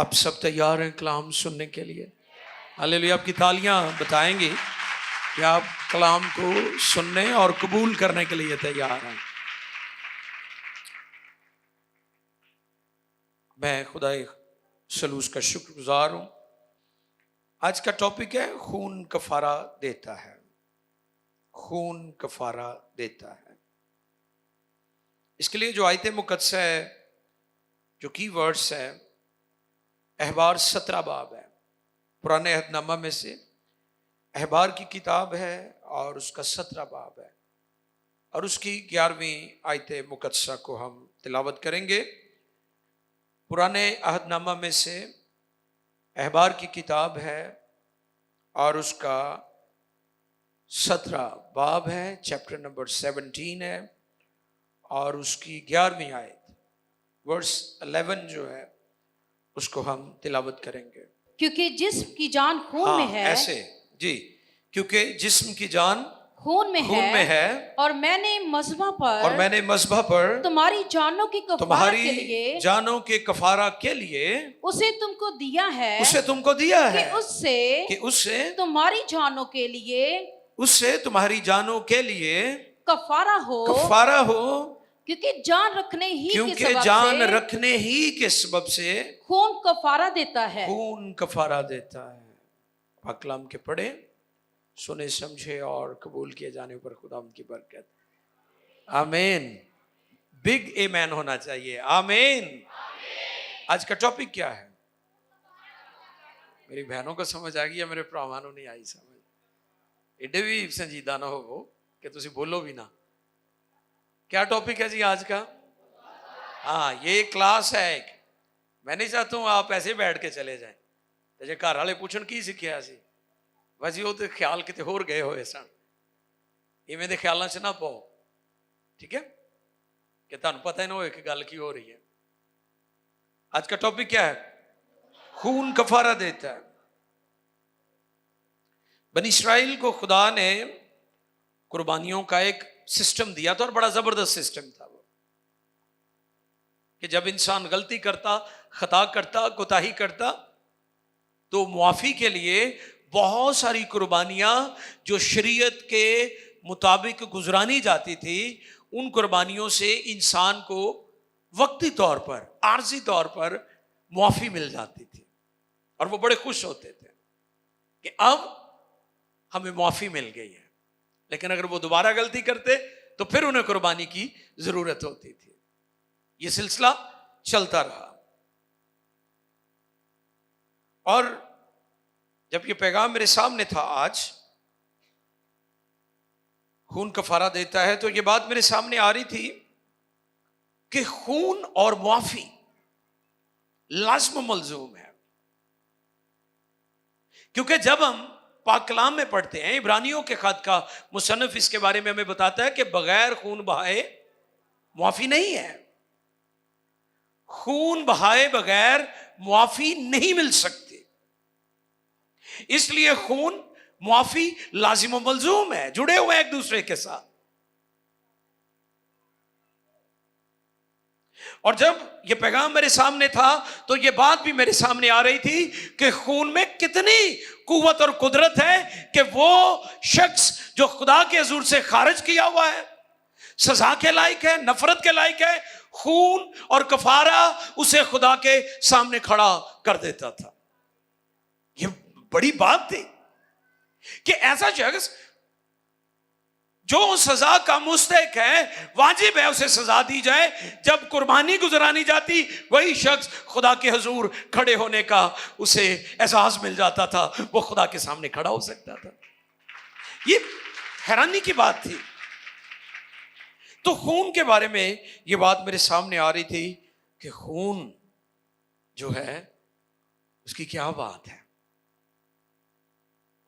आप सब तैयार हैं कलाम सुनने के लिए? हालेलुया। आपकी तालियां बताएंगी कि आप कलाम को सुनने और कबूल करने के लिए तैयार हैं। मैं खुदा सलूस का शुक्रगुजार हूं। आज का टॉपिक है खून कफारा देता है। खून कफारा देता है। इसके लिए जो आयत मुकद्दस है, जो की वर्ड्स है, अहबार 17 बाब है। पुराने अहदनामा में से अहबार की किताब है और उसका 17 बाब है और उसकी 11वीं आयत मुकद्दसा को हम तिलावत करेंगे। पुराने अहदनामा में से अहबार की किताब है और उसका 17 बाब है, चैप्टर नंबर 17 है और उसकी 11वीं आयत वर्स 11 जो है उसको हम तिलावत करेंगे। क्योंकि जिस्म की जान खून में है। ऐसे जी, क्योंकि जिस्म की जान खून में है और मैंने मज़बा पर तुम्हारी जानों की कफारा के लिए जानों के कफारा के लिए उसे तुमको दिया है कि उससे तुम्हारी जानों के लिए कफारा हो क्योंकि जान रखने ही के सबब से खून कफारा देता है। पाक कलाम के पढ़े, सुने, समझे और कबूल किए जाने पर खुदा उनकी बरकत। आमीन। बिग आमीन होना चाहिए। आमीन। आज का टॉपिक क्या है? मेरी बहनों को समझ आ गई, मेरे भरावां नहीं आई समझ। एडे भी संजीदा ना हो कि तुसी बोलो भी ना। क्या टॉपिक है जी आज का? हाँ, ये क्लास है एक। मैं नहीं चाहता हूँ आप ऐसे बैठ के चले जाएं तो जे घर वाले पूछन की सीखिया सी, वजी वो तो ख्याल किते होर गए होए सन। इवें दे ख्यालों च ना पाओ, ठीक है, कि तुहानू पता ही ना हो कि गल की हो रही है। आज का टॉपिक क्या है? खून कफारा देता है। बनी इस्राइल को खुदा ने कुर्बानियों का एक सिस्टम दिया था और बड़ा जबरदस्त सिस्टम था वो, कि जब इंसान गलती करता, खता करता, कोताही करता तो मुआफी के लिए बहुत सारी कुर्बानियां जो शरीयत के मुताबिक गुजरानी जाती थी, उन कुर्बानियों से इंसान को वक्ती तौर पर, आर्जी तौर पर मुआफी मिल जाती थी और वो बड़े खुश होते थे कि अब हमें मुआफी मिल गई है। लेकिन अगर वो दोबारा गलती करते तो फिर उन्हें कुर्बानी की जरूरत होती थी। यह सिलसिला चलता रहा और जब ये पैगाम मेरे सामने था आज, खून कफारा देता है, तो ये बात मेरे सामने आ रही थी कि खून और मुआफी लाज़िम मलज़ूम है। क्योंकि जब हम पाक कलाम में पढ़ते हैं, इब्रानियों के खत का मुसन्निफ इसके बारे में हमें बताता है कि बगैर खून बहाए मुआफी नहीं है। खून बहाए बगैर मुआफी नहीं मिल सकती। इसलिए खून मुआफी लाजिम मलजूम है, जुड़े हुए एक दूसरे के साथ। और जब यह पैगाम मेरे सामने था तो यह बात भी मेरे सामने आ रही थी कि खून में कितनी कुव्वत और कुदरत है कि वो शख्स जो खुदा के हुजूर से खारिज किया हुआ है, सजा के लायक है, नफरत के लायक है, खून और कफारा उसे खुदा के सामने खड़ा कर देता था। यह बड़ी बात थी कि ऐसा शख्स जो सजा का मुस्तहिक है, वाजिब है उसे सजा दी जाए। जब कुर्बानी गुजरानी जाती, वही शख्स खुदा के हुजूर खड़े होने का उसे एहसास मिल जाता था, वो खुदा के सामने खड़ा हो सकता था। ये हैरानी की बात थी। तो खून के बारे में ये बात मेरे सामने आ रही थी कि खून जो है उसकी क्या बात है।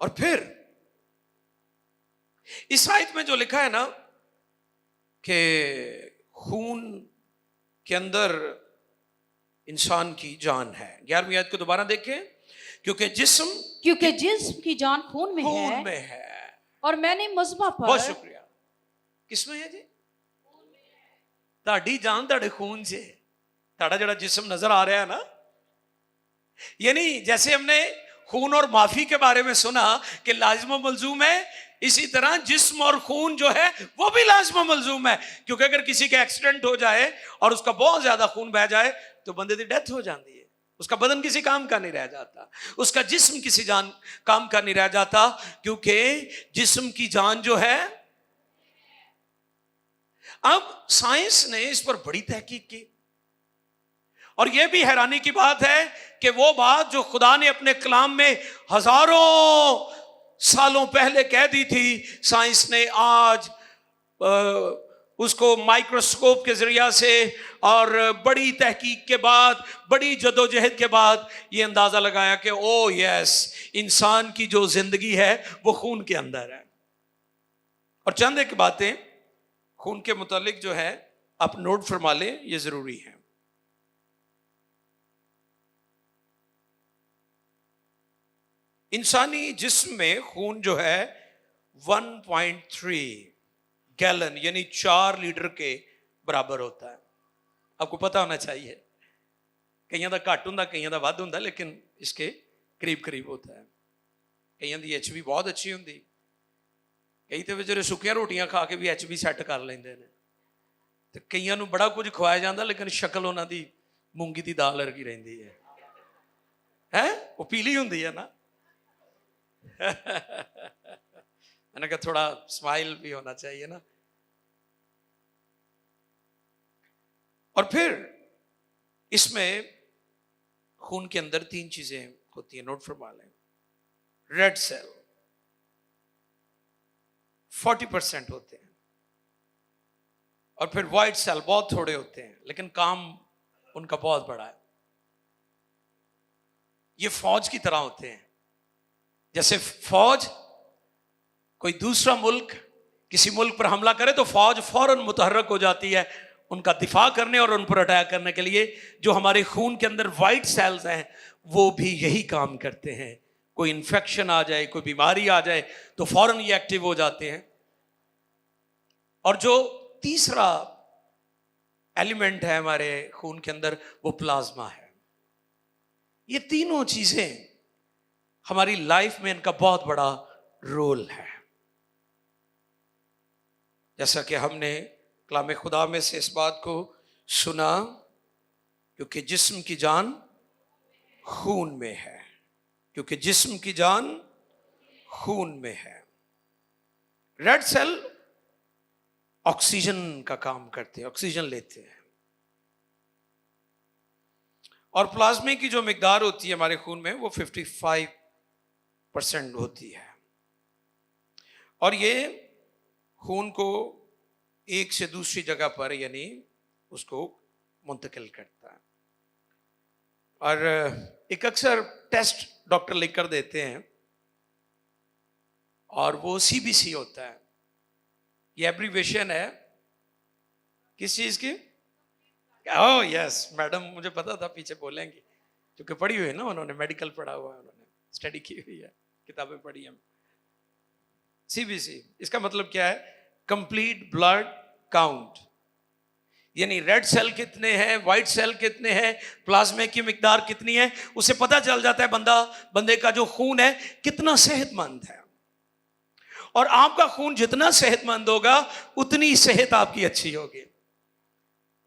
और फिर इस आयत में जो लिखा है ना कि खून के अंदर इंसान की जान है, 11वीं आयत को दोबारा देखें। क्योंकि जिस्म की जान खून में है और मैंने मज़बा पर। बहुत शुक्रिया। किसमें है जी? ताड़ी जान ताड़े खून से। ताड़ा जड़ा जिस्म नजर आ रहा है ना, यानी जैसे हमने खून और माफी के बारे में सुना कि लाजिम व मलजूम है, इसी तरह जिस्म और खून जो है वो भी लाजिम व मलजूम है। क्योंकि अगर किसी का एक्सीडेंट हो जाए और उसका बहुत ज्यादा खून बह जाए तो बंदे की डेथ हो जाती है, उसका बदन किसी काम का नहीं रह जाता, उसका जिस्म किसी जान काम का नहीं रह जाता, क्योंकि जिस्म की जान जो है। अब साइंस ने इस पर बड़ी तहकीक की और यह भी हैरानी की बात है कि वो बात जो खुदा ने अपने कलाम में हजारों सालों पहले कह दी थी, साइंस ने आज उसको माइक्रोस्कोप के जरिया से और बड़ी तहकीक के बाद, बड़ी जदोजहद के बाद ये अंदाजा लगाया कि ओ यस, इंसान की जो जिंदगी है वो खून के अंदर है। और चंद एक बातें खून के मुतालिक जो है आप नोट फरमा लें, ये जरूरी है। इंसानी जिस्म में खून जो है 1.3 गैलन यानी 4 लीटर के बराबर होता है। आपको पता होना चाहिए, कईयां दा घट हुंदा, कईयां दा वध हुंदा, लेकिन इसके करीब करीब होता है। कईयां दी एचबी बहुत अच्छी हुंदी, कई तो बेचारे सुक्कियां रोटियां खा के भी एचबी सैट कर लेंदे ने, ते कईयां नूं बड़ा कुछ खवाया जाता लेकिन शक्ल उन्हां दी मूंगी दी दाल वर्गी रहिंदी है, वो पीली हुंदी है ना। मैंने कहा थोड़ा स्माइल भी होना चाहिए ना। और फिर इसमें खून के अंदर 3 चीजें होती हैं, नोट फरमा लें। रेड सेल 40% होते हैं और फिर व्हाइट सेल बहुत थोड़े होते हैं, लेकिन काम उनका बहुत बड़ा है। ये फौज की तरह होते हैं। जैसे फौज, कोई दूसरा मुल्क किसी मुल्क पर हमला करे तो फौज फौरन मुतहर्रक हो जाती है उनका दिफा करने और उन पर अटैक करने के लिए। जो हमारे खून के अंदर वाइट सेल्स हैं वो भी यही काम करते हैं। कोई इन्फेक्शन आ जाए, कोई बीमारी आ जाए तो फौरन ये एक्टिव हो जाते हैं। और जो तीसरा एलिमेंट है हमारे खून के अंदर वो प्लाज्मा है। ये तीनों चीजें हमारी लाइफ में इनका बहुत बड़ा रोल है। जैसा कि हमने कलाम खुदा में से इस बात को सुना, क्योंकि जिस्म की जान खून में है, क्योंकि जिस्म की जान खून में है। रेड सेल ऑक्सीजन का काम करते हैं, ऑक्सीजन लेते हैं। और प्लाज्मा की जो मिकदार होती है हमारे खून में वो 55% होती है। और ये खून को एक से दूसरी जगह पर यानी उसको मुंतकिल करता है। और एक अक्सर टेस्ट डॉक्टर लिख कर देते हैं और वो सीबीसी होता है। ये एब्रीविएशन है किस चीज की? ओह यस, मैडम मुझे पता था पीछे बोलेंगी, क्योंकि पढ़ी हुई है ना उन्होंने, मेडिकल पढ़ा हुआ है उन्होंने, स्टडी की हुई है, किताबें पढ़ी हैं। सीबीसी इसका मतलब क्या है? कंप्लीट ब्लड काउंट, यानी रेड सेल कितने हैं, व्हाइट सेल कितने हैं, प्लाज्मा की मिकदार कितनी है, उसे पता चल जाता है बंदे का जो खून है कितना सेहतमंद है। और आपका खून जितना सेहतमंद होगा उतनी सेहत आपकी अच्छी होगी,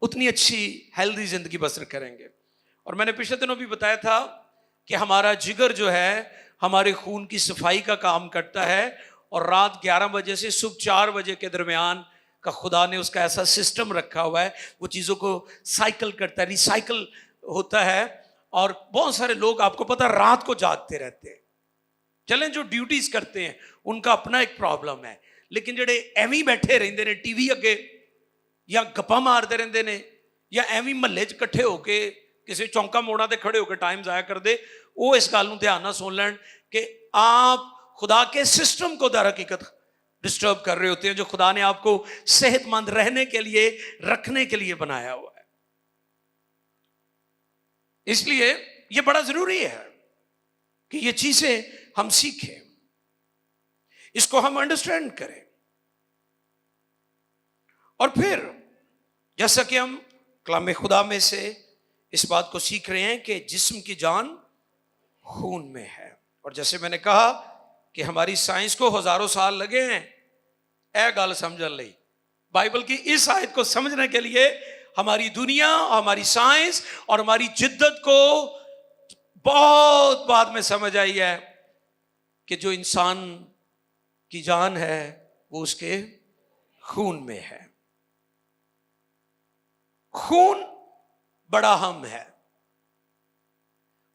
उतनी अच्छी हेल्दी जिंदगी बसर करेंगे। और मैंने पिछले दिनों भी बताया था कि हमारा जिगर जो है हमारे खून की सफाई का काम करता है, और रात 11 बजे से सुबह 4 बजे के दरमियान का खुदा ने उसका ऐसा सिस्टम रखा हुआ है, वो चीज़ों को साइकिल करता है, रिसाइकिल होता है। और बहुत सारे लोग आपको पता रात को जागते रहते हैं। चलें, जो ड्यूटीज करते हैं उनका अपना एक प्रॉब्लम है, लेकिन जेडे एवं बैठे रहते हैं टीवी अगे या गप्पा मारते रहते हैं या एवं महल्ले च इकट्ठे होके किसी चौंका मोड़ा ते खड़े होकर टाइम जाया करते, वो इस गल ध्यान ना सुन लैन कि आप खुदा के सिस्टम को दर हकीकत डिस्टर्ब कर रहे होते हैं, जो खुदा ने आपको सेहतमंद रहने के लिए, रखने के लिए बनाया हुआ है। इसलिए यह बड़ा जरूरी है कि ये चीजें हम सीखें, इसको हम अंडरस्टैंड करें। और फिर जैसा कि हम कलाम खुदा में से इस बात को सीख रहे हैं कि जिस्म की जान खून में है। और जैसे मैंने कहा कि हमारी साइंस को हजारों साल लगे हैं ए गल समझ ली, बाइबल की इस आयत को समझने के लिए हमारी दुनिया, हमारी साइंस और हमारी जिद्दत को बहुत बाद में समझ आई है कि जो इंसान की जान है वो उसके खून में है। खून बड़ा अहम है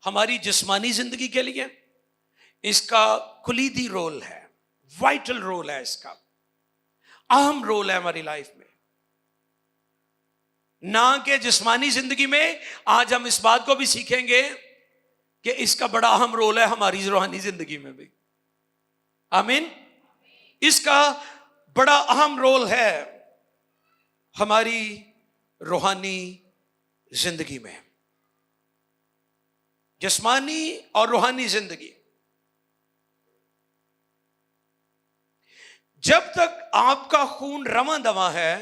हमारी जिस्मानी जिंदगी के लिए। इसका कुलीदी रोल है, वाइटल रोल है, इसका अहम रोल है हमारी लाइफ में। ना कि जिस्मानी जिंदगी में, आज हम इस बात को भी सीखेंगे कि इसका बड़ा अहम रोल है हमारी रूहानी जिंदगी में भी। आमीन। इसका बड़ा अहम रोल है हमारी रूहानी जिंदगी में। जिस्मानी और रूहानी जिंदगी, जब तक आपका खून रवां दवा है,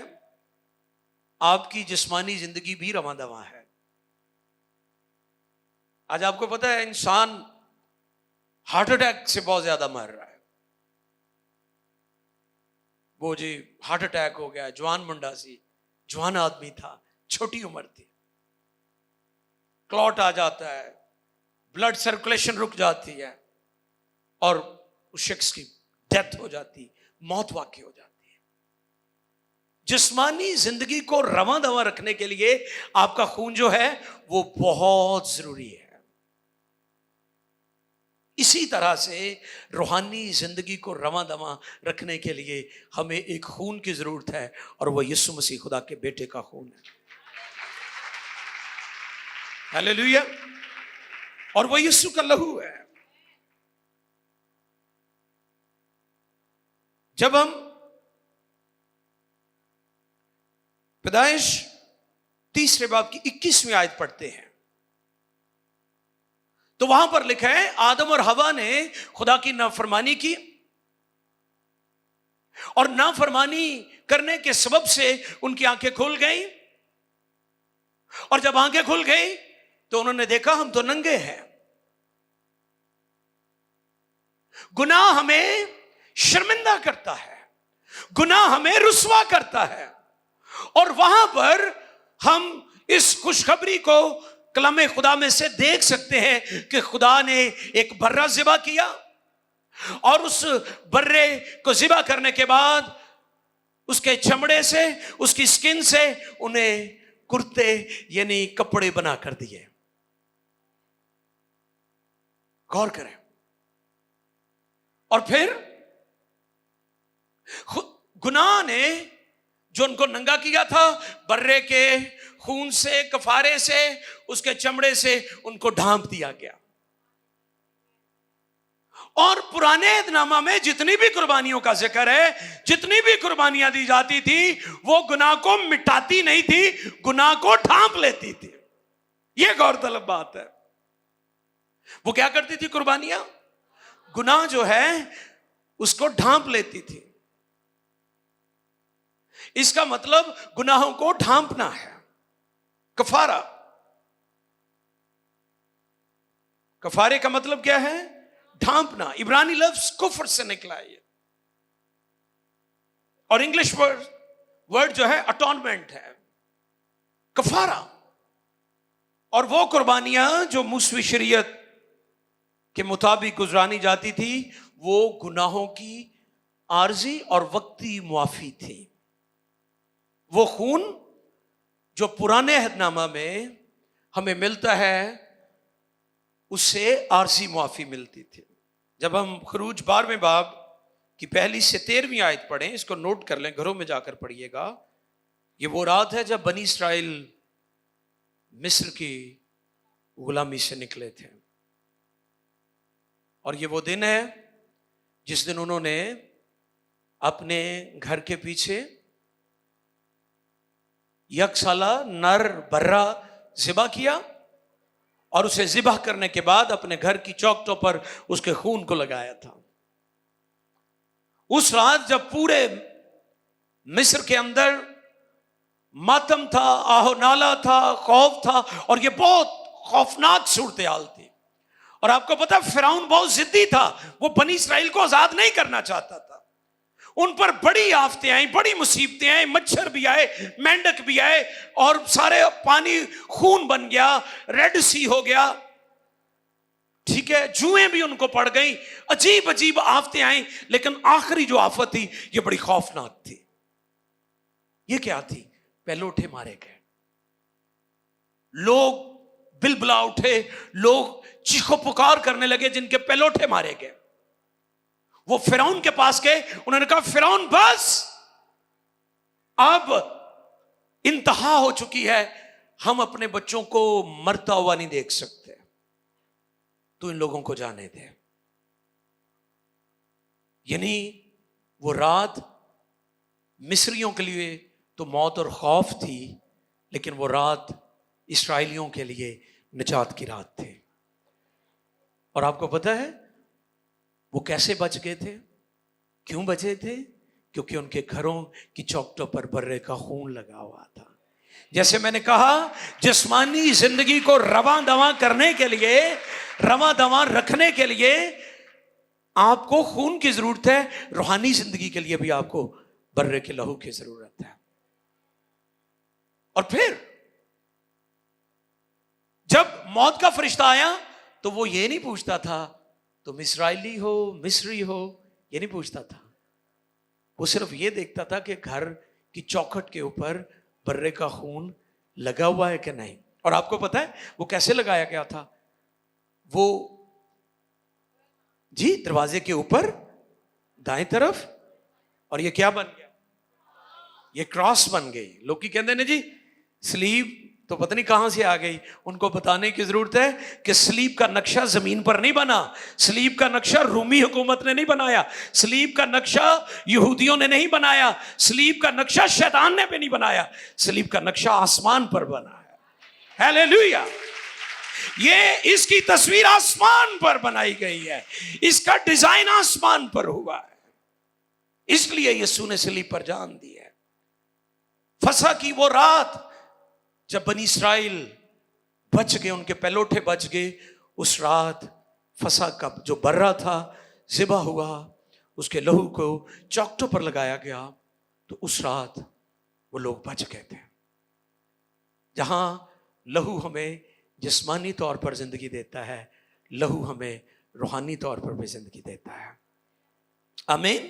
आपकी जिस्मानी जिंदगी भी रवां दवा है। आज आपको पता है इंसान हार्ट अटैक से बहुत ज्यादा मर रहा है। वो जी हार्ट अटैक हो गया, जवान मुंडा सी, जवान आदमी था, छोटी उम्र थी, क्लॉट आ जाता है, ब्लड सर्कुलेशन रुक जाती है और उस शख्स की डेथ हो जाती, मौत वाक़ई हो जाती है। जिस्मानी जिंदगी को रवां दवा रखने के लिए आपका खून जो है वो बहुत जरूरी है। इसी तरह से रूहानी जिंदगी को रवां दवा रखने के लिए हमें एक खून की जरूरत है और वह यीशु मसीह खुदा के बेटे का खून है। हालेलुया। और वह यीशु का लहू है। जब हम पैदाइश 3 बाब की 21वीं आयत पढ़ते हैं तो वहां पर लिखा है आदम और हवा ने खुदा की नाफरमानी की और नाफरमानी करने के सबब से उनकी आंखें खुल गई, और जब आंखें खुल गई तो उन्होंने देखा हम तो नंगे हैं। गुनाह हमें शर्मिंदा करता है, गुनाह हमें रुस्वा करता है, और वहां पर हम इस खुशखबरी को कलामे खुदा में से देख सकते हैं कि खुदा ने एक बर्रा ज़िबा किया और उस बर्रे को ज़िबा करने के बाद उसके चमड़े से, उसकी स्किन से उन्हें कुर्ते यानी कपड़े बना कर दिए। गौर करें। और फिर गुनाह ने जो उनको नंगा किया था, बर्रे के खून से, कफारे से, उसके चमड़े से उनको ढांप दिया गया। और पुराने इदनामा में जितनी भी कुर्बानियों का जिक्र है, जितनी भी कुर्बानियां दी जाती थी, वो गुनाह को मिटाती नहीं थी, गुनाह को ढांप लेती थी। यह गौरतलब बात है। वो क्या करती थी कुर्बानियां? गुनाह जो है उसको ढांप लेती थी। इसका मतलब गुनाहों को ढांपना है। कफारा, कफारे का मतलब क्या है? ढांपना। इब्रानी लफ्ज कुफर से निकला है और इंग्लिश वर्ड जो है अटॉनमेंट है, कफारा। और वो कुर्बानियां जो मूसवी शरीयत के मुताबिक गुजरानी जाती थी, वो गुनाहों की आर्जी और वक्ती मुआफी थी। वो खून जो पुराने अहदनामा में हमें मिलता है, उससे आर्जी मुआफी मिलती थी। जब हम खरूज 12वें बाब की 1 से 13वीं आयत पढ़ें, इसको नोट कर लें, घरों में जाकर पढ़िएगा। ये वो रात है जब बनी इस्राइल मिस्र की गुलामी से निकले थे, और ये वो दिन है जिस दिन उन्होंने अपने घर के पीछे यकसाला नर बर्रा ज़िबा किया और उसे ज़िबा करने के बाद अपने घर की चौखटों पर उसके खून को लगाया था। उस रात जब पूरे मिस्र के अंदर मातम था, आहो नाला था, खौफ था, और ये बहुत खौफनाक सूरत हाल थी। और आपको पता है फिरौन बहुत जिद्दी था, वो बनी इस्राएल को आजाद नहीं करना चाहता था। उन पर बड़ी आफतें आई, बड़ी मुसीबतें आई, मच्छर भी आए, मेंढक भी आए, और सारे पानी खून बन गया, रेड सी हो गया, ठीक है, जुएं भी उनको पड़ गई, अजीब अजीब आफतें आई। लेकिन आखिरी जो आफत थी ये बड़ी खौफनाक थी। ये क्या थी? पहलोठे मारे गए, लोग बिलबिला उठे, लोग चीखो पुकार करने लगे जिनके पहलोठे मारे गए। वो फिरौन के पास गए, उन्होंने कहा फिरौन बस, अब इंतहा हो चुकी है, हम अपने बच्चों को मरता हुआ नहीं देख सकते, तो इन लोगों को जाने दे। यानी वो रात मिस्रियों के लिए तो मौत और खौफ थी, लेकिन वो रात इस्राएलियों के लिए निजात की रात थी। और आपको पता है वो कैसे बच गए थे? क्यों बचे थे? क्योंकि उनके घरों की चौखटों पर बर्रे का खून लगा हुआ था। जैसे मैंने कहा, जिस्मानी जिंदगी को रवा दवा करने के लिए, रवा दवा रखने के लिए आपको खून की जरूरत है, रूहानी जिंदगी के लिए भी आपको बर्रे के लहू की जरूरत है। और फिर जब मौत का फरिश्ता आया तो वो ये नहीं पूछता था तुम इस्राएली हो, मिस्री हो, ये नहीं पूछता था। वो सिर्फ ये देखता था कि घर की चौखट के ऊपर बर्रे का खून लगा हुआ है कि नहीं। और आपको पता है वो कैसे लगाया गया था? वो जी दरवाजे के ऊपर दाएं तरफ, और ये क्या बन गया? ये क्रॉस बन गई। लोग की कहते हैं जी स्लीब तो पता नहीं कहां से आ गई। उनको बताने की जरूरत है कि स्लीब का नक्शा जमीन पर नहीं बना, स्लीब का नक्शा रूमी हुकूमत ने नहीं बनाया, स्लीब का नक्शा यहूदियों ने नहीं बनाया, स्लीब का नक्शा शैतान ने भी नहीं बनाया, स्लीब का नक्शा आसमान पर बना है। हालेलुया! ये इसकी तस्वीर आसमान पर बनाई गई है, इसका डिजाइन आसमान पर हुआ है, इसलिए यीशु ने स्लीब पर जान दी है। फसह की वो रात जब बनी इस्राएल बच गए, उनके पहलोठे बच गए, उस रात फसह का जो बर्रा था ज़िबा हुआ, उसके लहू को चौखटों पर लगाया गया, तो उस रात वो लोग बच गए थे। जहां लहू हमें जिस्मानी तौर पर जिंदगी देता है, लहू हमें रूहानी तौर पर भी जिंदगी देता है। आमीन।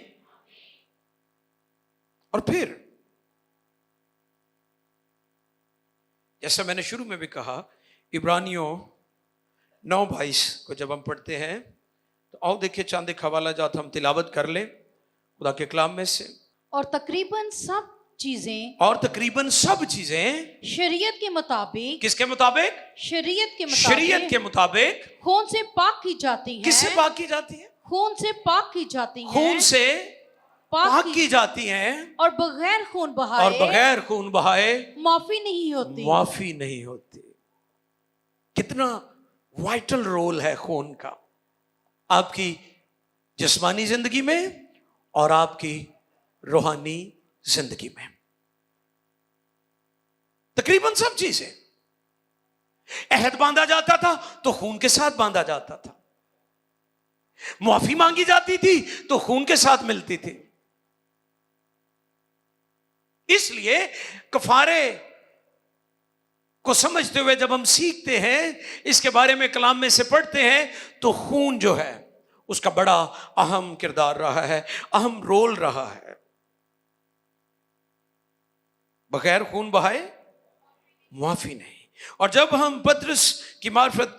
और फिर जैसा मैंने शुरू में भी कहा, इब्रानियों 9:22 को जब हम पढ़ते हैं तो आओ देखिए, चांद का हवाला जात हम तिलावत कर ले खुदा के कलाम में से। और तकरीबन सब चीजें, और तकरीबन सब चीजें शरीयत के मुताबिक, किसके मुताबिक? शरीयत के मुताबिक, शरीयत के मुताबिक खून से पाक की जाती है। किससे पाक की जाती है? खून से पाक की जाती है, खून से पाक की जाती हैं, और बगैर खून बहाए, और बगैर खून बहाए माफी नहीं होती, माफी नहीं होती। कितना वाइटल रोल है खून का आपकी जिस्मानी जिंदगी में और आपकी रूहानी जिंदगी में। तकरीबन सब चीजें, अहद बांधा जाता था तो खून के साथ बांधा जाता था, माफी मांगी जाती थी तो खून के साथ मिलती थी। इसलिए कफारे को समझते हुए जब हम सीखते हैं, इसके बारे में कलाम में से पढ़ते हैं, तो खून जो है उसका बड़ा अहम किरदार रहा है, अहम रोल रहा है। बगैर खून बहाए माफी नहीं। और जब हम पतरस की मार्फत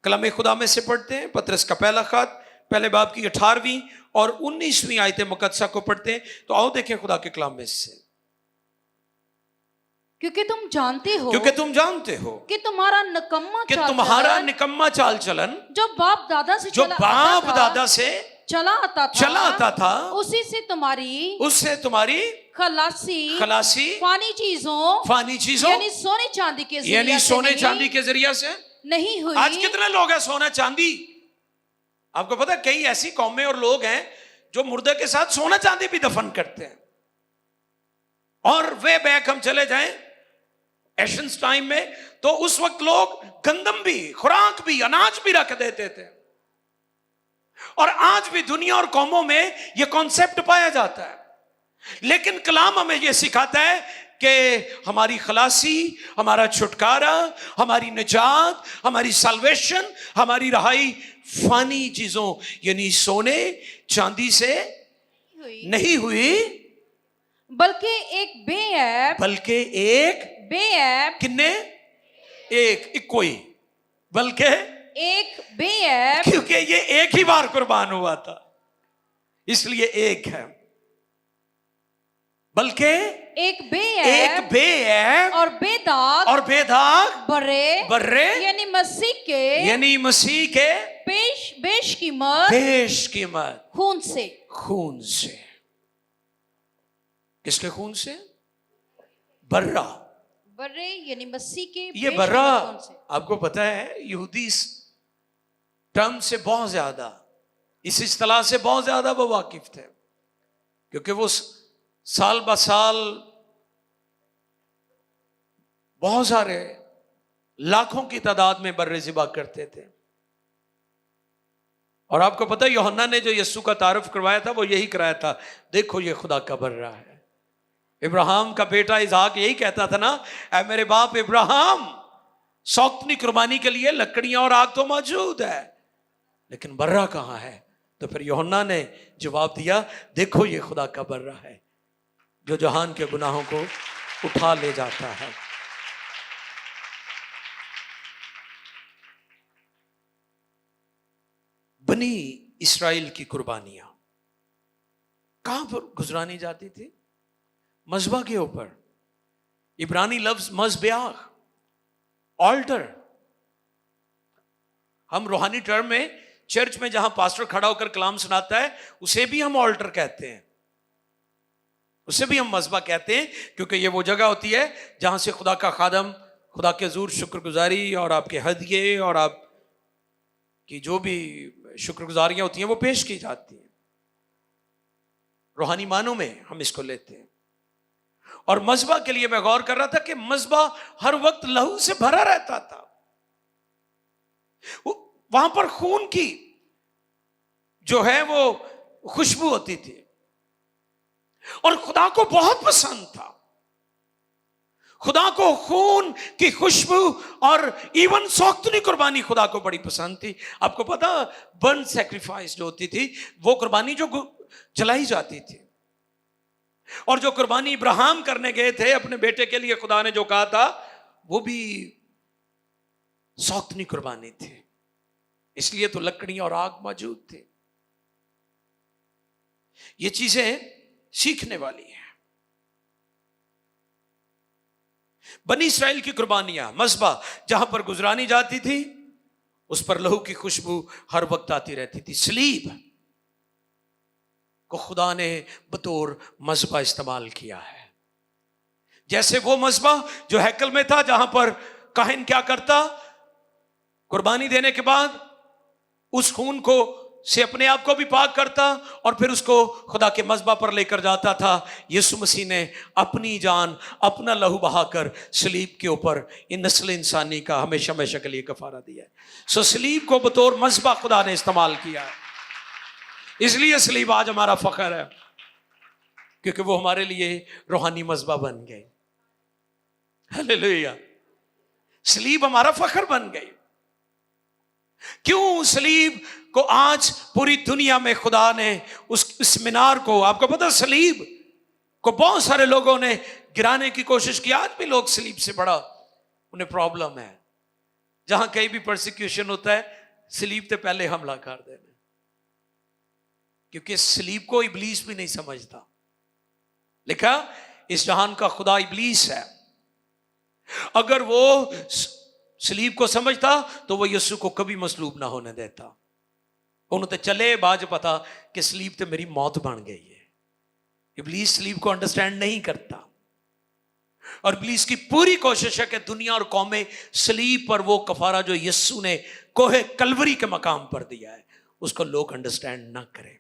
कलाम खुदा में से पढ़ते हैं, पतरस का पहला खत पहले बाब की 18वीं और 19वीं आयत मुकद्दसा को पढ़ते हैं, तो आओ देखें खुदा के कलाम में से। क्योंकि तुम जानते हो कि तुम्हारा निकम्मा चाल चलन जो बाप दादा से चला आता था, उससे तुम्हारी खलासी फानी चीजों यानी सोने चांदी के जरिया से नहीं हुई। आज कितने लोग हैं सोना चांदी? आपको पता है कई ऐसी कौमें और लोग हैं जो मुर्दे के साथ सोना चांदी भी दफन करते हैं। और वे बैक हम चले जाएं एशंस टाइम में तो उस वक्त लोग गंदम भी, खुराक भी, अनाज भी रख देते थे। और आज भी दुनिया और कौमों में यह कॉन्सेप्ट पाया जाता है। लेकिन कलाम हमें यह सिखाता है कि हमारी खलासी, हमारा छुटकारा, हमारी निजात, हमारी साल्वेशन, हमारी रहाई फानी चीजों यानी सोने चांदी से नहीं हुई, बल्कि एक बेऐब किन्ने एक कोई, बल्कि एक बेऐब, क्योंकि ये एक ही बार कुर्बान हुआ था इसलिए एक है, बल्कि एक बेऐब और बेदाग बर्रे यानी मसीह के पेश कीमत खून से। किसके खून से? बर्रे यानी मसीह के ये बर्रा आपको पता है यहूदी इस टर्म से बहुत ज्यादा, इस इस्तिलाह से बहुत ज्यादा वो वाकिफ थे, क्योंकि वो साल ब साल बहुत सारे लाखों की तादाद में बर्रे ज़िबा करते थे। और आपको पता है यूहन्ना ने जो यीशु का तारुफ करवाया था वो यही कराया था, देखो ये खुदा का बर्रा है। इब्राहिम का बेटा इसहाक यही कहता था ना, ऐ मेरे बाप इब्राहिम, सौक्तनी कुर्बानी के लिए लकड़ियां और आग तो मौजूद है, लेकिन बर्रा कहां है? तो फिर यूहन्ना ने जवाब दिया, देखो ये खुदा का बर्रा है जो जहान के गुनाहों को उठा ले जाता है। बनी इस्राएल की कुर्बानियां कहां पर गुजरानी जाती थी? मज़बा के ऊपर। इब्रानी लफ्ज मज़ब्याह, ऑल्टर। हम रूहानी टर्म में चर्च में जहां पास्टर खड़ा होकर कलाम सुनाता है उसे भी हम ऑल्टर कहते हैं, उसे भी हम मज़बा कहते हैं, क्योंकि ये वो जगह होती है जहां से खुदा का खादम, खुदा के हुज़ूर शुक्रगुजारी और आपके हदिये और आप की जो भी शुक्रगुजारियां होती हैं वो पेश की जाती हैं। रूहानी मानों में हम इसको लेते हैं। और मज़बा के लिए मैं गौर कर रहा था कि मज़बा हर वक्त लहू से भरा रहता था, वहां पर खून की जो है वो खुशबू होती थी और खुदा को बहुत पसंद था। खुदा को खून की खुशबू और इवन सौक्तनी कुर्बानी खुदा को बड़ी पसंद थी। आपको पता बर्न सैक्रिफाइस जो होती थी वो कुर्बानी जो जलाई जाती थी, और जो कुर्बानी इब्राहिम करने गए थे अपने बेटे के लिए, खुदा ने जो कहा था वो भी सौक्तनी कुर्बानी थी, इसलिए तो लकड़ियां और आग मौजूद थे। ये चीजें सीखने वाली हैं। बनी इस्राएल की कुर्बानियां, मज़बा जहां पर गुजरानी जाती थी उस पर लहू की खुशबू हर वक्त आती रहती थी। सलीब को खुदा ने बतौर मज़बा इस्तेमाल किया है। जैसे वो मज़बा जो हैकल में था जहां पर काहिन क्या करता, कुर्बानी देने के बाद उस खून को से अपने आप को भी पाक करता और फिर उसको खुदा के मज़बा पर लेकर जाता था। यीशु मसीह ने अपनी जान, अपना लहू बहाकर सलीब के ऊपर इन नस्ल इंसानी का हमेशा हमेशा के लिए कफारा दिया है। सो सलीब को बतौर मज़बा खुदा ने इस्तेमाल किया है, इसलिए सलीब आज हमारा फख्र है, क्योंकि वो हमारे लिए रूहानी मज़बा बन गए। हालेलुया। सलीब हमारा फख्र बन गई। क्यों? सलीब को आज पूरी दुनिया में खुदा ने उस मीनार को, आपको पता सलीब को बहुत सारे लोगों ने गिराने की कोशिश की। आज भी लोग सलीब से बड़ा उन्हें प्रॉब्लम है। जहां कहीं भी परसिक्यूशन होता है सलीब से पहले हमला कर देना, क्योंकि सलीब को इब्लीस भी नहीं समझता। लिखा इस जहान का खुदा इब्लीस है। अगर वो सलीब को समझता तो वो यीशु को कभी मसलूब ना होने देता। उन्होंने तो चले बाज पता कि सलीब तो मेरी मौत बन गई है। इब्लीस सलीब को अंडरस्टैंड नहीं करता, और इब्लीस की पूरी कोशिश है कि दुनिया और कौमें सलीब पर वो कफारा जो यीशु ने कोहे कलवरी के मकाम पर दिया है उसको लोग अंडरस्टैंड ना करें।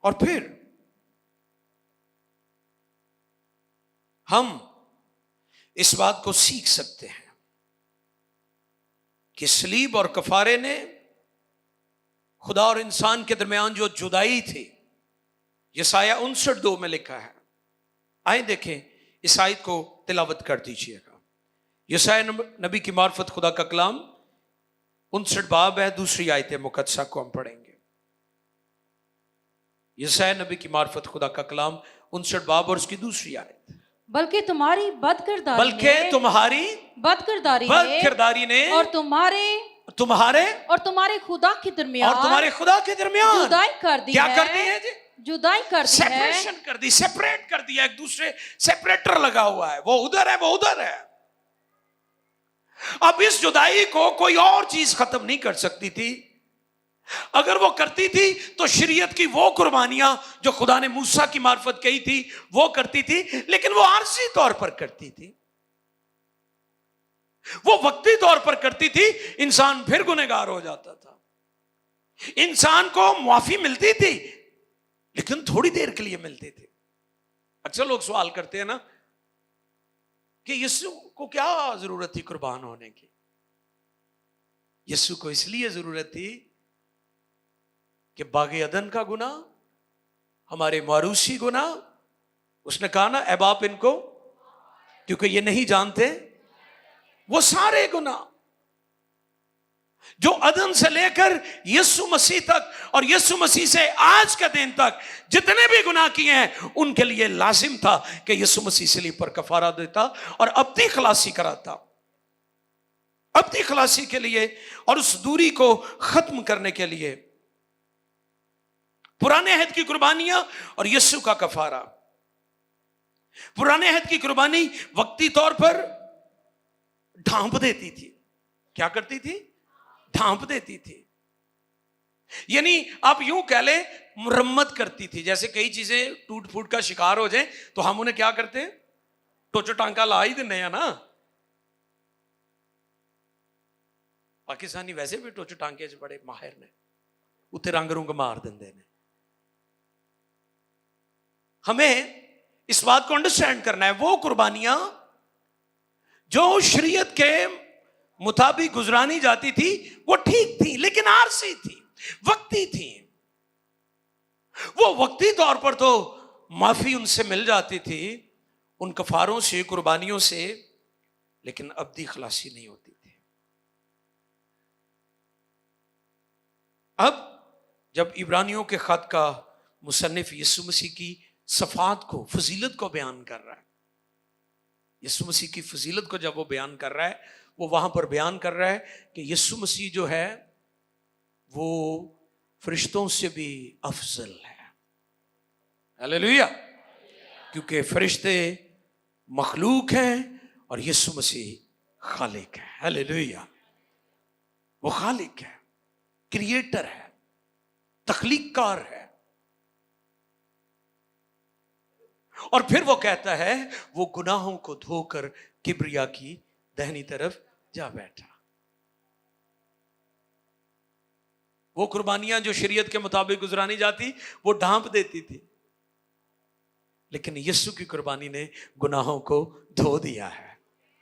और फिर हम इस बात को सीख सकते हैं कि सलीब और कफारे ने खुदा और इंसान के दरमियान जो जुदाई थी, यसाया 59:2 में लिखा है। आइए देखें, इस आयत को तिलावत कर दीजिएगा। यसाया नबी की मार्फत खुदा का कलाम 59 बाब है, दूसरी आयत मुकद्दसा को हम पढ़ेंगे। यसाया नबी की मार्फत खुदा का कलाम 59 बाब और उसकी दूसरी आयत। बल्कि तुम्हारी बदकिरदारी ने और तुम्हारे खुदा के दरमियान जुदाई कर दी। क्या कर दी है जी? जुदाई कर दी, सेपरेशन कर दी, सेपरेट कर दिया। एक दूसरे सेपरेटर लगा हुआ है, वो उधर है, वो उधर है। अब इस जुदाई को कोई और चीज खत्म नहीं कर सकती थी। अगर वो करती थी तो शरीयत की वो कुर्बानियां जो खुदा ने मूसा की मार्फत कही थी वो करती थी, लेकिन वो आरजी तौर पर करती थी, वो वक्ती तौर पर करती थी। इंसान फिर गुनहगार हो जाता था, इंसान को माफी मिलती थी लेकिन थोड़ी देर के लिए मिलती थी। अक्सर लोग सवाल करते हैं ना कि यीशु को क्या जरूरत थी कुर्बान होने की। यीशु को इसलिए जरूरत थी कि बागे अदन का गुनाह, हमारे मारूसी गुनाह, उसने कहा ना ऐ बाप इनको क्योंकि ये नहीं जानते, वो सारे गुनाह जो अदन से लेकर यीशु मसीह तक और यीशु मसीह से आज के दिन तक जितने भी गुनाह किए हैं उनके लिए लाजिम था कि यीशु मसीह सलीब पर कफारा देता और अब्दी खलासी कराता। अब्दी खलासी के लिए और उस दूरी को खत्म करने के लिए पुराने अहद की कुर्बानियां और यीशु का कफारा। पुराने अहद की कुर्बानी वक्ती तौर पर ढांप देती थी। क्या करती थी? ढांप देती थी। यानी आप यूं कह ले मुरम्मत करती थी। जैसे कई चीजें टूट फूट का शिकार हो जाए तो हम उन्हें क्या करते हैं? टोचो टांका ला ही देने ना। पाकिस्तानी वैसे भी टोचो टांके च बड़े माहिर ने, उत्ते रंग रुंग मार देंदे ने। हमें इस बात को अंडरस्टैंड करना है, वो कुर्बानियां जो शरीयत के मुताबिक गुजरानी जाती थी वो ठीक थी, लेकिन आरसी थी, वक्ती थी। वो वक्ती तौर पर तो माफी उनसे मिल जाती थी, उन कफारों से, कुर्बानियों से, लेकिन अब्दी खलासी नहीं होती थी। अब जब इब्रानियों के खत का मुसन्निफ यीशु मसीह की सफात को, फजीलत को बयान कर रहा है, यीशु मसीह की फजीलत को जब वो बयान कर रहा है, वो वहां पर बयान कर रहा है कि यीशु मसीह जो है वो फरिश्तों से भी अफजल है। हालेलुया। क्योंकि फरिश्ते मखलूक हैं और यीशु मसीह खालिक है। हालेलुया। वो खालिक है, क्रिएटर है, तख्लीककार है। और फिर वो कहता है वो गुनाहों को धोकर किब्रिया की दाहिनी तरफ जा बैठा। वो कुर्बानियां जो शरीयत के मुताबिक गुजरानी जाती वो ढांप देती थी, लेकिन यीशु की कुर्बानी ने गुनाहों को धो दिया है।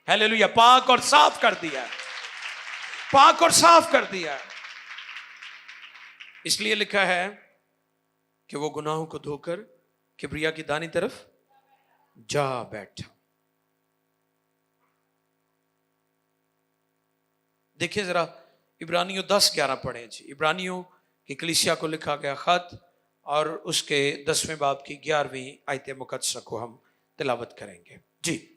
हालेलुया। पाक और साफ कर दिया है, पाक और साफ कर दिया है। इसलिए लिखा है कि वो गुनाहों को धोकर किब्रिया की दानी तरफ जा बैठा। देखिए जरा इब्रानियों 10:11 पढ़े जी। इब्रानियों की कलीसिया को लिखा गया खत और उसके 10वें बाब की 11वीं आयत मुकद्दसा को हम तिलावत करेंगे जी।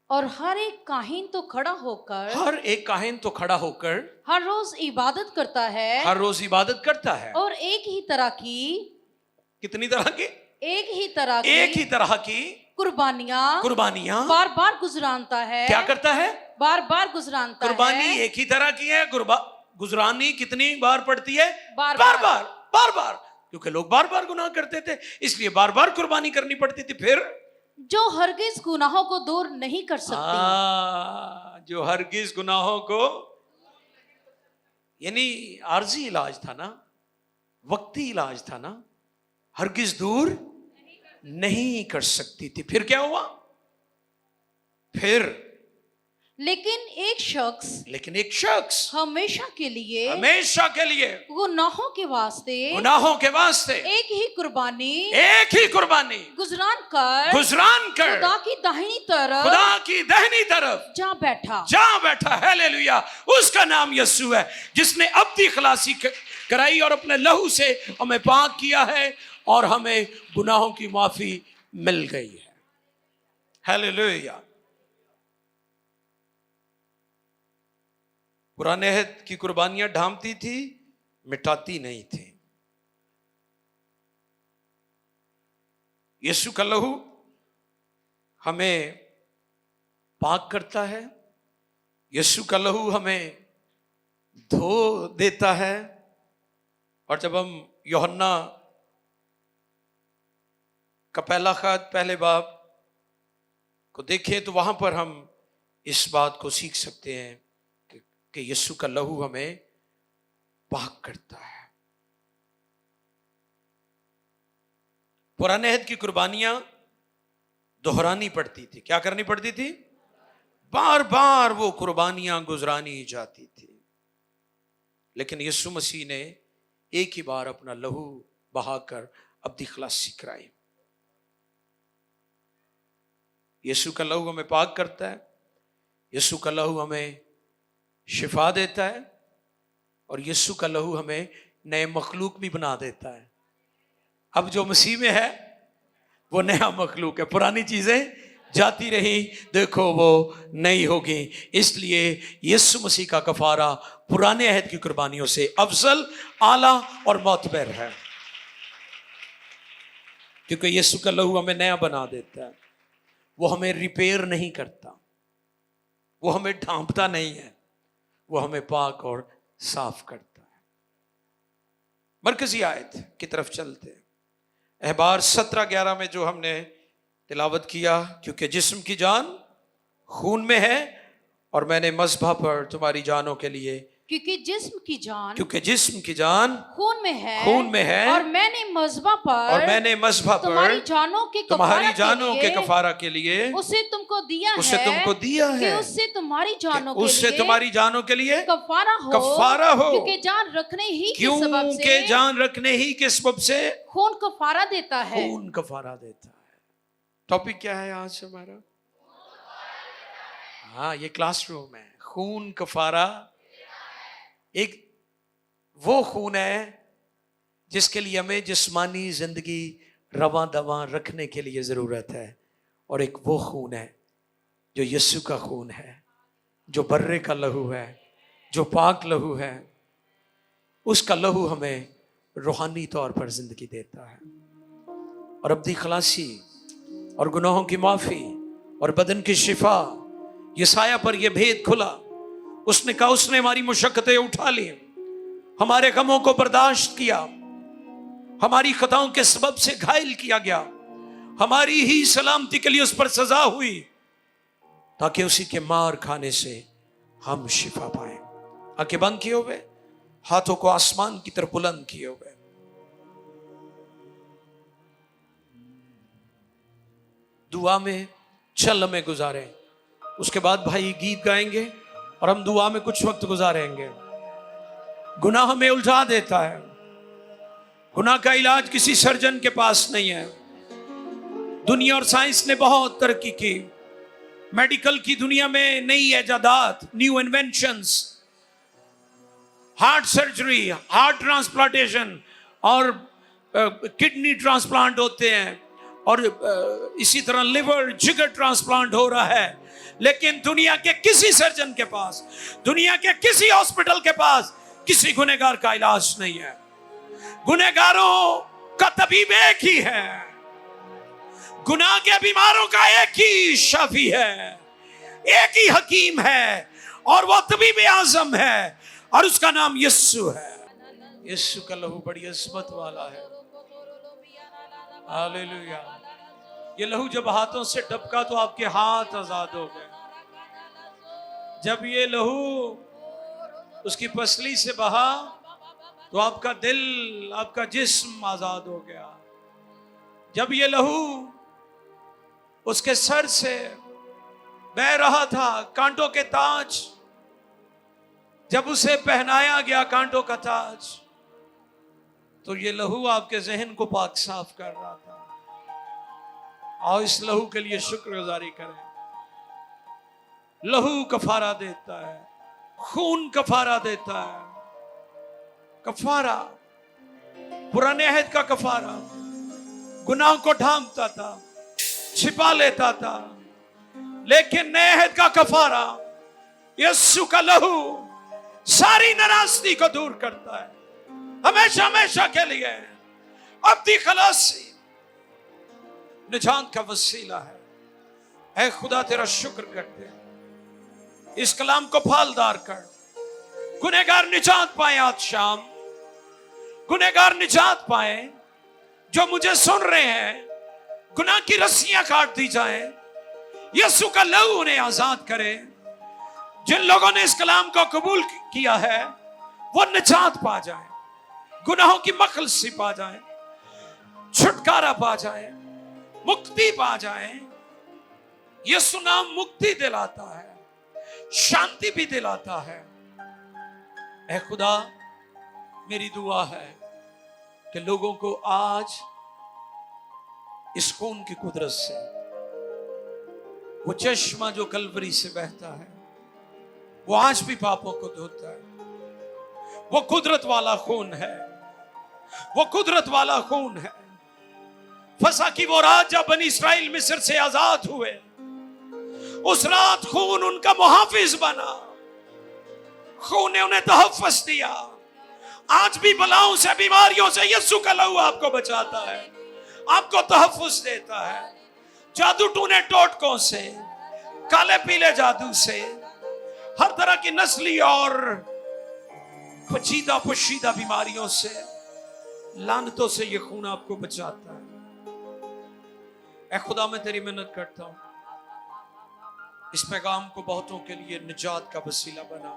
और हर एक काहिन तो खड़ा होकर हर रोज इबादत करता है, हर रोज इबादत करता है। और एक ही तरह की, कितनी तरह की? एक ही तरह की कुर्बानियां बार बार गुजरानता है। क्या करता है? बार बार गुजरानता है। कुर्बानी एक ही तरह की है, गुजरानी कितनी बार पड़ती है? बार बार। क्योंकि लोग बार बार गुनाह करते थे, इसलिए बार बार कुर्बानी करनी पड़ती थी। फिर जो हरगिज गुनाहों को दूर नहीं कर सकती। जो हरगिज गुनाहों को, यानी आर्जी इलाज था ना, वक्ती इलाज था ना, हरगिज दूर नहीं कर सकती थी। फिर क्या हुआ? फिर लेकिन एक शख्स हमेशा के लिए गुनाहों के वास्ते एक ही कुर्बानी गुजरान कर खुदा की दाहिनी तरफ जा बैठा। हालेलुया। उसका नाम यीशु है, जिसने अब्दी खलासी कराई और अपने लहू से हमें पाक किया है और हमें गुनाहों की माफी मिल गई है। हालेलुया। पुराने अहद की कुर्बानियां ढांपती थी, मिटाती नहीं थी। यीशु का लहू हमें पाक करता है, यीशु का लहू हमें धो देता है। और जब हम यूहन्ना का पहला खत पहले बाब को देखें तो वहां पर हम इस बात को सीख सकते हैं कि यीशु का लहू हमें पाक करता है। पुराने अहद की कुर्बानियां दोहरानी पड़ती थी। क्या करनी पड़ती थी? बार बार वो कुर्बानियां गुजरानी जाती थी। लेकिन यीशु मसीह ने एक ही बार अपना लहू बहाकर अब्दी खलासी कराई। यीशु का लहू हमें पाक करता है, यीशु का लहू हमें शिफा देता है और यीशु का लहू हमें नए मखलूक भी बना देता है। अब जो मसीह में है वो नया मखलूक है। पुरानी चीजें जाती रही, देखो वो नई होगी। इसलिए यीशु मसीह का कफारा पुराने अहद की कुर्बानियों से अफजल, आला और मोतबर है, क्योंकि यीशु का लहू हमें नया बना देता है। वो हमें रिपेयर नहीं करता, वो हमें ढांपता नहीं है, वो हमें पाक और साफ करता है। मरकजी आयत की तरफ चलते हैं। अहबार 17:11 में जो हमने तिलावत किया, क्योंकि जिस्म की जान खून में है और मैंने मज़बा पर तुम्हारी जानों के लिए, क्योंकि जिस्म की जान खून में है और मैंने मज़बा पर तुम्हारी जानों के कफारा के लिए उसे तुमको दिया है कि उससे तुम्हारी जानों के लिए कफारा हो, क्योंकि जान रखने ही के सबब से खून कफारा देता है। टॉपिक क्या है आज हमारा? हाँ, ये क्लासरूम है। खून कफारा एक वो खून है जिसके लिए हमें जिस्मानी जिंदगी रवां दवां रखने के लिए जरूरत है, और एक वो खून है जो यीशु का खून है, जो बर्रे का लहू है, जो पाक लहू है। उसका लहू हमें रूहानी तौर पर जिंदगी देता है और अब्दी खलासी और गुनाहों की माफी और बदन की शिफा। यसाया पर यह भेद खुला। उसने कहा, उसने हमारी मुशक्कतें उठा ली, हमारे गमों को बर्दाश्त किया, हमारी खताओं के सबब से घायल किया गया, हमारी ही सलामती के लिए उस पर सजा हुई, ताकि उसी के मार खाने से हम शिफा पाए। आंखें बंद किए हुए, हाथों को आसमान की तरफ बुलंद किए हुए, दुआ में चल में गुजारें। उसके बाद भाई गीत गाएंगे और हम दुआ में कुछ वक्त गुजारेंगे। गुनाह हमें उलझा देता है। गुनाह का इलाज किसी सर्जन के पास नहीं है। दुनिया और साइंस ने बहुत तरक्की की। मेडिकल की दुनिया में नई इजादात, new inventions, heart surgery, heart transplantation और किडनी ट्रांसप्लांट होते हैं, और इसी तरह लिवर जिगर ट्रांसप्लांट हो रहा है। लेकिन दुनिया के किसी सर्जन के पास, दुनिया के किसी हॉस्पिटल के पास किसी गुनहगार का इलाज नहीं है। गुनहगारों का तबीब एक ही है, गुनाह के बीमारों का एक ही शाफी है, एक ही हकीम है, और वो तबीब आजम है, और उसका नाम यीशु है। यीशु का लहू बड़ी अज़मत वाला है। हालेलुया। ये लहू जब हाथों से टपका तो आपके हाथ आजाद हो गए। जब ये लहू उसकी पसली से बहा तो आपका दिल, आपका जिस्म आजाद हो गया। जब ये लहू उसके सर से बह रहा था, कांटों के ताज, जब उसे पहनाया गया कांटों का ताज, तो ये लहू आपके जहन को पाक साफ कर रहा था। और इस लहू के लिए शुक्रगुजारी करें। लहू कफारा देता है, खून कफारा देता है। कफारा, पुराने अहद का कफारा गुनाह को ढांकता था, छिपा लेता था, लेकिन नए अहद का कफारा यीशु का लहू सारी नाराजगी को दूर करता है, हमेशा हमेशा के लिए। अब्दी खलासी निजात का वसीला है। ऐ खुदा तेरा शुक्र करते हैं, इस कलाम को फालदार कर, गुनहगार निजात पाए। आज शाम गुनहगार निजात पाए, जो मुझे सुन रहे हैं, गुनाह की रस्सियां काट दी जाए, यीशु का लहू उन्हें आजाद करे। जिन लोगों ने इस कलाम को कबूल किया है वो निजात पा जाए, गुनाहों की मखलसी पा जाए, छुटकारा पा जाए, मुक्ति पा जाए। यीशु नाम मुक्ति दिलाता है, शांति भी दिलाता है। ऐ खुदा, मेरी दुआ है कि लोगों को आज इस खून की कुदरत से, वो चश्मा जो कलवरी से बहता है, वो आज भी पापों को धोता है। वो कुदरत वाला खून है, वो कुदरत वाला खून है। फसा की वो रात जब बनी इस्राएल मिस्र से आजाद हुए, उस रात खून उनका मुहाफिज बना, खून ने उन्हें तहफ़्फ़ुज़ दिया। आज भी बलाओं से, बीमारियों से यीशु का लहू आपको बचाता है, आपको तहफ़्फ़ुज़ देता है। जादू टूने टोटकों से, काले पीले जादू से, हर तरह की नस्ली और पचीदा पोशीदा बीमारियों से, लानतों से ये खून आपको बचाता है। ऐ खुदा, मैं तेरी मिन्नत करता हूं, इस पैगाम को बहुतों के लिए निजात का वसीला बना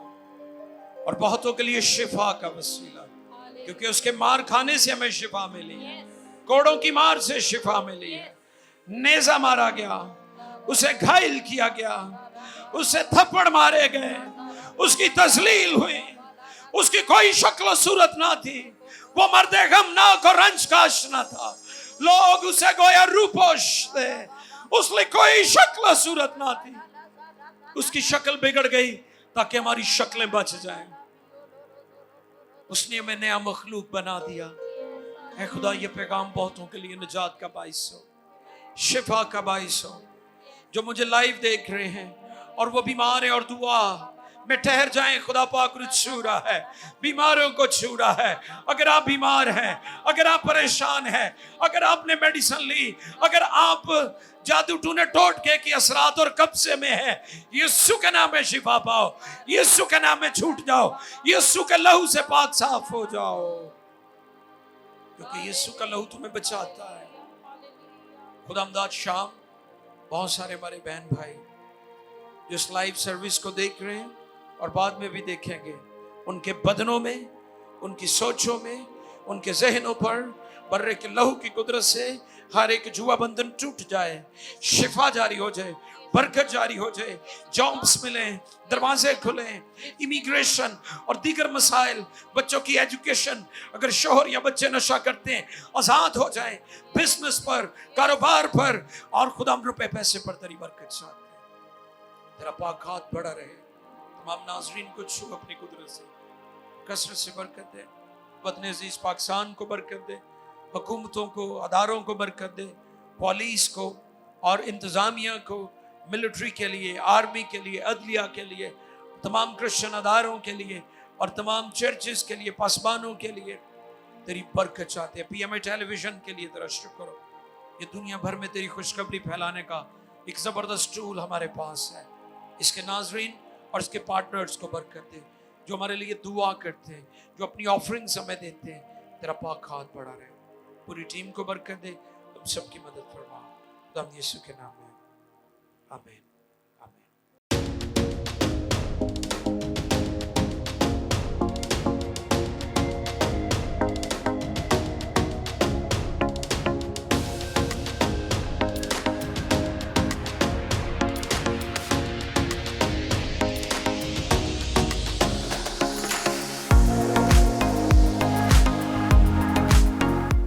और बहुतों के लिए शिफा का वसीला, क्योंकि उसके मार खाने से हमें शिफा मिली है, कोड़ों की मार से शिफा मिली है। नेजा मारा गया, उसे घायल किया गया, उसे थप्पड़ मारे गए, उसकी तजलील हुई, उसकी कोई शक्ल सूरत ना थी, वो मर्दे गमनाक और रंज का आशना था। लोग उसे गोया रूपोश थे, उसकी कोई शक्ल सूरत ना थी। उसकी शक्ल बिगड़ गई ताकि हमारी शक्लें बच जाएं। उसने हमें नया मखलूक बना दिया। ऐ खुदा, ये पैगाम बहुतों के लिए निजात का बाइस हो, शिफा का बाइस हो। जो मुझे लाइव देख रहे हैं और वो बीमार है और दुआ में ठहर जाएं, खुदा पाक छू रहा है, बीमारों को छू रहा है। अगर आप बीमार हैं, अगर आप परेशान हैं, अगर आपने मेडिसिन ली, अगर आप जादू टूने टोटके की असरात और कब्जे में है, यीशु के नाम में शिफा पाओ, यीशु के नाम में छूट जाओ, यीशु के लहू से पाक साफ हो जाओ, क्योंकि यीशु का लहू तुम्हें बचाता है। खुदामदाद शाम बहुत सारे हमारे बहन भाई जो इस लाइव सर्विस को देख रहे हैं और बाद में भी देखेंगे, उनके बदनों में, उनकी सोचों में, उनके जहनों पर बर्रे के लहू की कुदरत से हर एक जुआ बंधन टूट जाए, शिफा जारी हो जाए, बरकत जारी हो जाए, जॉब्स मिले, दरवाजे खुले, इमिग्रेशन और दीगर मसाइल, बच्चों की एजुकेशन, अगर शोहर या बच्चे नशा करते हैं आजाद हो जाए, बिजनेस पर, कारोबार पर, और खुदा रुपए पैसे पर तेरी बरकत साथ दे। तेरा पाक हाथ बड़ा रहे, तमाम नाजरीन को छू अपनी कुदरत से, कसरत से बरकत दे। वतन अजीज पाकिस्तान को बरकत दे, हुकूमतों को, अदारों को बरकत दे, पुलिस को और इंतज़ामिया को, मिलिट्री के लिए, आर्मी के लिए, अदलिया के लिए, तमाम क्रिश्चियन अदारों के लिए और तमाम चर्चेस के लिए, पासबानों के लिए तेरी बरकत चाहते हैं। PMI टेलीविज़न के लिए तेरा शुक्र हो, ये दुनिया भर में तेरी खुशखबरी फैलाने का एक ज़बरदस्त टूल हमारे पास है। इसके नाजरीन और इसके पार्टनर्स को बरकत दे, जो हमारे लिए दुआ करते हैं, जो अपनी ऑफरिंग्स हमें देते हैं। तेरा पाक हाथ बढ़ा रहे, पूरी टीम को बरकत दे, तुम सबकी मदद फरमा, तुम यीशु के नाम में, आमीन।